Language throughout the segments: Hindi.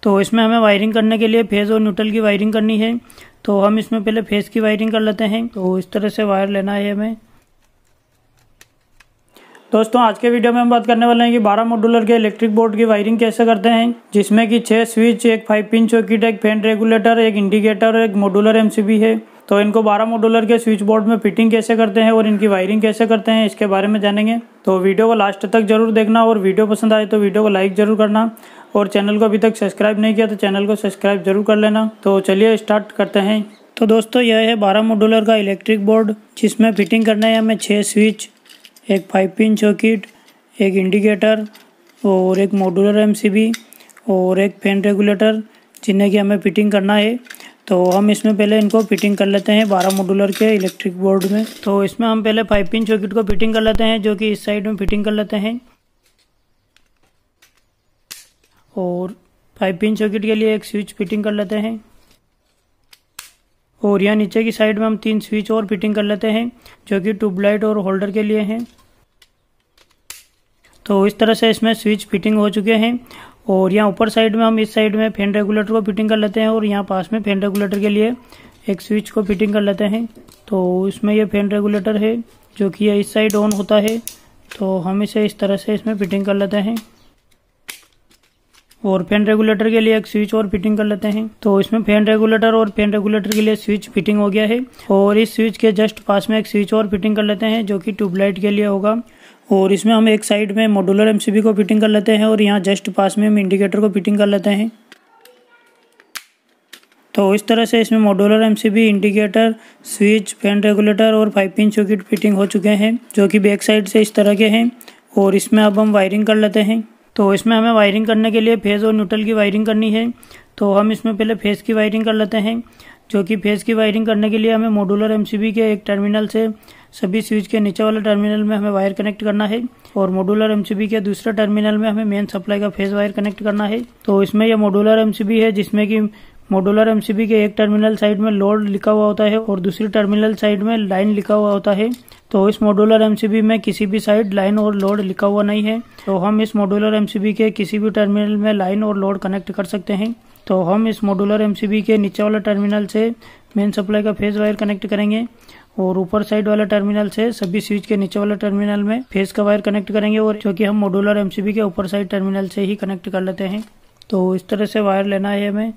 तो इसमें हमें वायरिंग करने के लिए फेज और न्यूट्रल की वायरिंग करनी है। तो हम इसमें पहले फेज की वायरिंग कर लेते हैं। तो इस तरह से वायर लेना है हमें। दोस्तों आज के वीडियो में हम बात करने वाले हैं कि 12 मॉड्यूलर के इलेक्ट्रिक बोर्ड की वायरिंग कैसे करते हैं, जिसमें कि 6 स्विच, एक 5 पिन सॉकेट, एक फैन रेगुलेटर, एक इंडिकेटर, एक मॉड्यूलर एमसीबी है। तो इनको 12 मॉड्यूलर के स्विच बोर्ड में फिटिंग कैसे करते हैं और इनकी वायरिंग कैसे करते हैं, इसके बारे में जानेंगे। तो वीडियो को लास्ट तक जरूर देखना और वीडियो पसंद आए तो वीडियो को लाइक जरूर करना और चैनल को अभी तक सब्सक्राइब नहीं किया तो चैनल को सब्सक्राइब जरूर कर लेना। तो चलिए स्टार्ट करते हैं। तो दोस्तों यह है 12 मॉड्यूलर का इलेक्ट्रिक बोर्ड, जिसमें फिटिंग करना है हमें 6 स्विच, एक 5 पिन सॉकेट, एक इंडिकेटर और एक मॉड्यूलर एमसीबी और एक फैन रेगुलेटर, जिन्हें कि हमें फिटिंग करना है। तो हम इसमें पहले इनको फिटिंग कर लेते हैं 12 मॉड्यूलर के इलेक्ट्रिक बोर्ड में। तो इसमें हम पहले 5 पिन सॉकेट को फिटिंग कर लेते हैं, जो कि इस साइड में फिटिंग कर लेते हैं। और 5 पिन सॉकेट के लिए एक स्विच फिटिंग कर लेते हैं। और यहाँ नीचे की साइड में हम 3 स्विच और फिटिंग कर लेते हैं, जो कि ट्यूबलाइट और होल्डर के लिए हैं। तो इस तरह से इसमें स्विच फिटिंग हो चुके हैं। और यहाँ ऊपर साइड में हम इस साइड में फैन रेगुलेटर को फिटिंग कर लेते हैं और यहाँ पास में फैन रेगुलेटर के लिए एक स्विच को फिटिंग कर लेते हैं। तो इसमें ये फैन रेगुलेटर है, जो कि ये इस साइड ऑन होता है। तो हम इसे इस तरह से इसमें फिटिंग कर लेते हैं। और फैन रेगुलेटर के लिए एक स्विच और फिटिंग कर लेते हैं। तो इसमें फैन रेगुलेटर और फैन रेगुलेटर के लिए स्विच फिटिंग हो गया है। और इस स्विच के जस्ट पास में एक स्विच और फिटिंग कर लेते हैं, जो कि ट्यूबलाइट के लिए होगा। और इसमें हम एक साइड में मॉड्यूलर एमसीबी को फिटिंग कर लेते हैं और यहाँ जस्ट पास में हम इंडिकेटर को फिटिंग कर लेते हैं। तो इस तरह से इसमें modular MCB, indicator, switch, fan regulator और 5 पिन सॉकेट फिटिंग हो चुके हैं, जो कि बैक साइड से इस तरह के हैं। और इसमें अब हम वायरिंग कर लेते हैं। तो इसमें हमें वायरिंग करने के लिए फेज और न्यूट्रल की वायरिंग करनी है। तो हम इसमें पहले फेज की वायरिंग कर लेते हैं, जो कि फेज की वायरिंग करने के लिए हमें मॉड्यूलर एमसीबी के एक टर्मिनल से सभी स्विच के नीचे वाले टर्मिनल में हमें वायर कनेक्ट करना है। और मॉड्यूलर एमसीबी के दूसरे टर्मिनल में हमें मेन सप्लाई का फेज वायर कनेक्ट करना है। तो इसमें यह मॉड्यूलर एमसीबी है, जिसमें कि मॉड्यूलर एमसीबी के एक टर्मिनल साइड में लोड लिखा हुआ होता है और दूसरी टर्मिनल साइड में लाइन लिखा हुआ होता है। तो इस मॉड्यूलर एमसीबी में किसी भी साइड लाइन और लोड लिखा हुआ नहीं है। तो हम इस मॉड्यूलर एमसीबी के किसी भी टर्मिनल में लाइन और लोड कनेक्ट कर सकते हैं। तो हम इस मॉड्यूलर एमसीबी के नीचे वाला टर्मिनल से मेन सप्लाई का फेज वायर कनेक्ट करेंगे और ऊपर साइड वाला टर्मिनल से सभी स्विच के नीचे वाला टर्मिनल में फेज का वायर कनेक्ट करेंगे, और जो कि हम मॉड्यूलर एमसीबी के ऊपर साइड टर्मिनल से ही कनेक्ट कर लेते हैं। तो इस तरह से वायर लेना है हमें।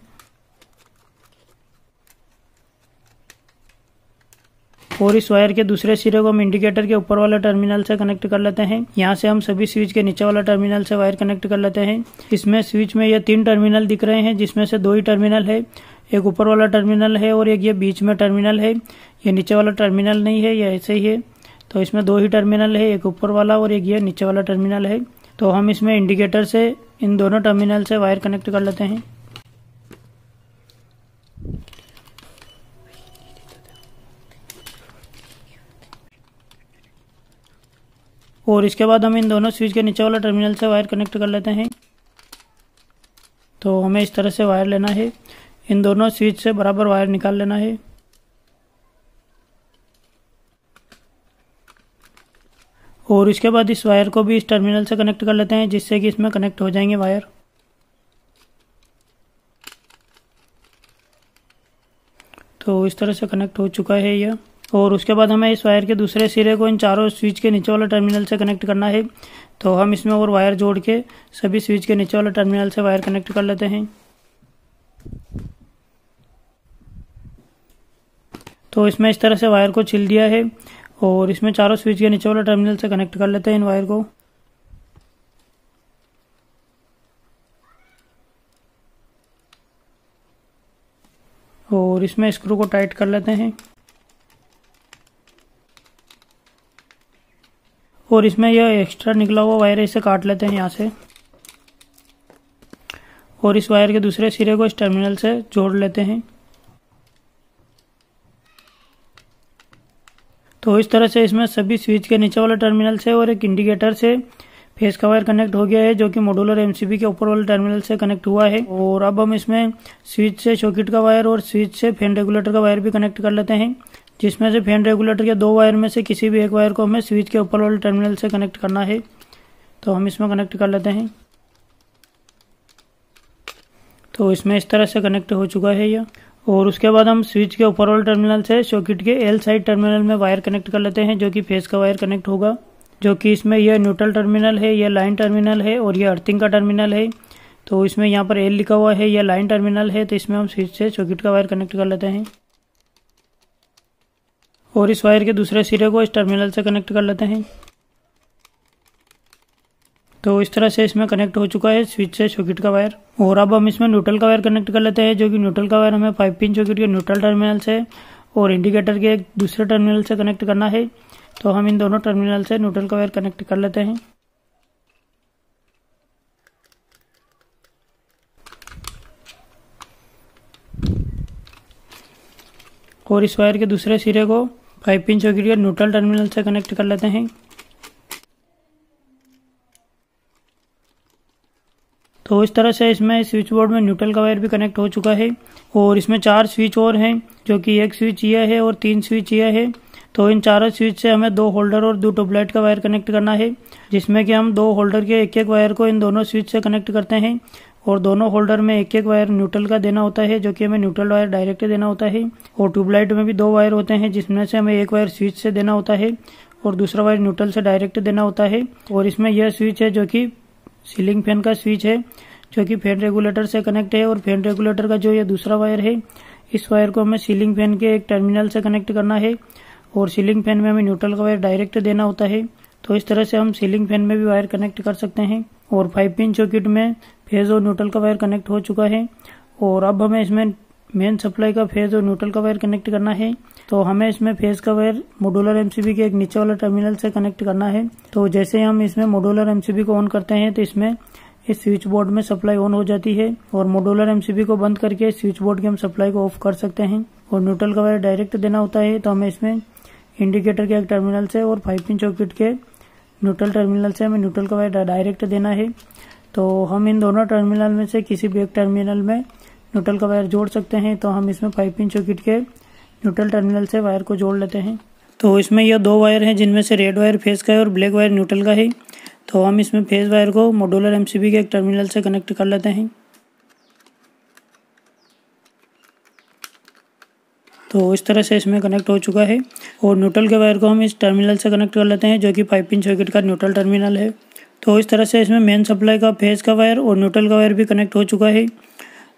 और इस वायर के दूसरे सिरे को हम इंडिकेटर के ऊपर वाला टर्मिनल से कनेक्ट कर लेते हैं। यहाँ से हम सभी स्विच के नीचे वाला टर्मिनल से वायर कनेक्ट कर लेते हैं। इसमें स्विच में ये 3 टर्मिनल दिख रहे हैं, जिसमें से 2 ही टर्मिनल है। एक ऊपर वाला टर्मिनल है और एक ये बीच में टर्मिनल है। ये नीचे वाला टर्मिनल नहीं है, ये ऐसे ही है। तो इसमें 2 ही टर्मिनल है, एक ऊपर वाला और एक ये नीचे वाला टर्मिनल है। तो हम इसमें इंडिकेटर से इन दोनों टर्मिनल से वायर कनेक्ट कर लेते हैं। और इसके बाद हम इन दोनों स्विच के नीचे वाला टर्मिनल से वायर कनेक्ट कर लेते हैं। तो हमें इस तरह से वायर लेना है। इन दोनों स्विच से बराबर वायर निकाल लेना है। और इसके बाद इस वायर को भी इस टर्मिनल से कनेक्ट कर लेते हैं, जिससे कि इसमें कनेक्ट हो जाएंगे वायर। तो इस तरह से कनेक्ट हो चुका है यह। और उसके बाद हमें इस वायर के दूसरे सिरे को इन चारों स्विच के नीचे वाला टर्मिनल से कनेक्ट करना है। तो हम इसमें और वायर जोड़ के सभी स्विच के नीचे वाला टर्मिनल से वायर कनेक्ट कर लेते हैं। तो इसमें इस तरह से वायर को छिल दिया है और इसमें चारों स्विच के नीचे वाला टर्मिनल से कनेक्ट कर लेते हैं इन वायर को। और इसमें स्क्रू को टाइट कर लेते हैं। और इसमें यह एक्स्ट्रा निकला हुआ वायर है, इसे काट लेते हैं यहाँ से। और इस वायर के दूसरे सिरे को इस टर्मिनल से जोड़ लेते हैं। तो इस तरह से इसमें सभी स्विच के नीचे वाला टर्मिनल से और एक इंडिकेटर से फेज का वायर कनेक्ट हो गया है, जो कि मॉड्यूलर एमसीबी के ऊपर वाले टर्मिनल से कनेक्ट हुआ है। और अब हम इसमें स्विच से सॉकेट का वायर और स्विच से फैन रेगुलेटर का वायर भी कनेक्ट कर लेते हैं, जिसमें से फैन रेगुलेटर के 2 वायर में से किसी भी एक वायर को हमें स्विच के ऊपर वाले टर्मिनल से कनेक्ट करना है। तो हम इसमें कनेक्ट कर लेते हैं। तो इसमें इस तरह से कनेक्ट हो चुका है यह। और उसके बाद हम स्विच के ऊपर वाले टर्मिनल से सॉकेट के एल साइड टर्मिनल में वायर कनेक्ट कर लेते हैं, जो कि फेस का वायर कनेक्ट होगा, जो कि इसमें यह न्यूट्रल टर्मिनल है, यह लाइन टर्मिनल है और यह अर्थिंग का टर्मिनल है। तो इसमें यहाँ पर एल लिखा हुआ है, यह लाइन टर्मिनल है, तो इसमें हम स्विच से सॉकेट का वायर कनेक्ट कर लेते हैं और इस वायर के दूसरे सिरे को इस टर्मिनल से कनेक्ट कर लेते हैं। तो इस तरह से इसमें कनेक्ट हो चुका है स्विच से सॉकेट का वायर। और अब हम इसमें न्यूट्रल का वायर कनेक्ट कर लेते हैं, जो कि न्यूट्रल का वायर हमें 5 पिन सॉकेट के न्यूट्रल टर्मिनल से और इंडिकेटर के एक दूसरे टर्मिनल से कनेक्ट करना है। तो हम इन दोनों टर्मिनल से न्यूट्रल का वायर कनेक्ट कर लेते हैं। और इस वायर के दूसरे सिरे को 5 पिन सॉकेट के न्यूट्रल टर्मिनल से कनेक्ट कर लेते हैं। तो इस तरह से इसमें स्विच बोर्ड में न्यूट्रल का वायर भी कनेक्ट हो चुका है। और इसमें 4 स्विच और हैं, जो कि एक स्विच यह है और 3 स्विच यह है। तो इन चारों स्विच से हमें 2 होल्डर और 2 ट्यूबलाइट का वायर कनेक्ट करना है, जिसमें कि हम 2 होल्डर के एक एक वायर को इन दोनों स्विच से कनेक्ट करते हैं और दोनों होल्डर में एक एक वायर न्यूट्रल का देना होता है, जो कि हमें न्यूट्रल वायर डायरेक्ट देना होता है। और ट्यूबलाइट में भी 2 वायर होते हैं, जिसमें से हमें एक वायर स्विच से देना होता है और दूसरा वायर न्यूट्रल से डायरेक्ट देना होता है। और इसमें यह स्विच है, जो कि सीलिंग फैन का स्विच है, जो कि फैन रेगुलेटर से कनेक्ट है। और फैन रेगुलेटर का जो ये दूसरा वायर है, इस वायर को हमें सीलिंग फैन के एक टर्मिनल से कनेक्ट करना है और सीलिंग फैन में हमें न्यूट्रल का वायर डायरेक्ट देना होता है। तो इस तरह से हम सीलिंग फैन में भी वायर कनेक्ट कर सकते हैं। और 5 पिन सॉकेट में फेज और न्यूट्रल का वायर कनेक्ट हो चुका है। और अब हमें इसमें मेन सप्लाई का फेज और न्यूट्रल का वायर कनेक्ट करना है। तो हमें इसमें फेज का वायर मॉड्यूलर एमसीबी के एक नीचे वाला टर्मिनल से कनेक्ट करना है। तो जैसे हम इसमें मॉड्यूलर एमसीबी को ऑन करते हैं, तो इसमें इस स्विच बोर्ड में सप्लाई ऑन हो जाती है और मॉड्यूलर एमसीबी को बंद करके स्विच बोर्ड की हम सप्लाई को ऑफ कर सकते हैं। और न्यूट्रल का वायर डायरेक्ट देना होता है, तो हमें इसमें इंडिकेटर के एक टर्मिनल से और 5 पिन सॉकेट के न्यूट्रल टर्मिनल से हमें न्यूट्रल का वायर डायरेक्ट देना है। तो हम इन दोनों टर्मिनल में से किसी भी एक टर्मिनल में न्यूट्रल का वायर जोड़ सकते हैं। तो हम इसमें 5 पिन सॉकेट के न्यूट्रल टर्मिनल से वायर को जोड़ लेते हैं। तो इसमें यह 2 वायर हैं, जिनमें से रेड वायर फेज का है और ब्लैक वायर न्यूट्रल का है। तो हम इसमें फेज वायर को मॉड्यूलर एमसीबी के एक टर्मिनल से कनेक्ट कर लेते हैं। तो इस तरह से इसमें कनेक्ट हो चुका है। और न्यूट्रल के वायर को हम इस टर्मिनल से कनेक्ट कर लेते हैं, जो कि 5 पिन सॉकेट का न्यूट्रल टर्मिनल है। तो इस तरह से इसमें मेन सप्लाई का फेज का वायर और न्यूट्रल का वायर भी कनेक्ट हो चुका है।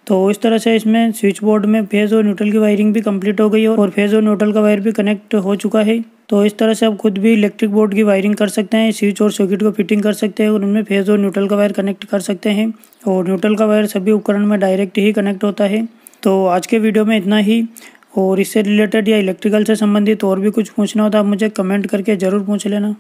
तो इस तरह से इसमें स्विच बोर्ड में फेज और न्यूट्रल की वायरिंग भी कंप्लीट हो गई है और फेज और न्यूट्रल का वायर भी कनेक्ट हो चुका है। तो इस तरह से आप खुद भी इलेक्ट्रिक बोर्ड की वायरिंग कर सकते हैं, स्विच और सॉकेट को फिटिंग कर सकते हैं और उनमें फेज और न्यूट्रल का वायर कनेक्ट कर सकते हैं। और न्यूट्रल का वायर सभी उपकरण में डायरेक्ट ही कनेक्ट होता है। तो आज के वीडियो में इतना ही। और इससे रिलेटेड या इलेक्ट्रिकल से संबंधित और भी कुछ पूछना हो तो आप मुझे कमेंट करके ज़रूर पूछ लेना।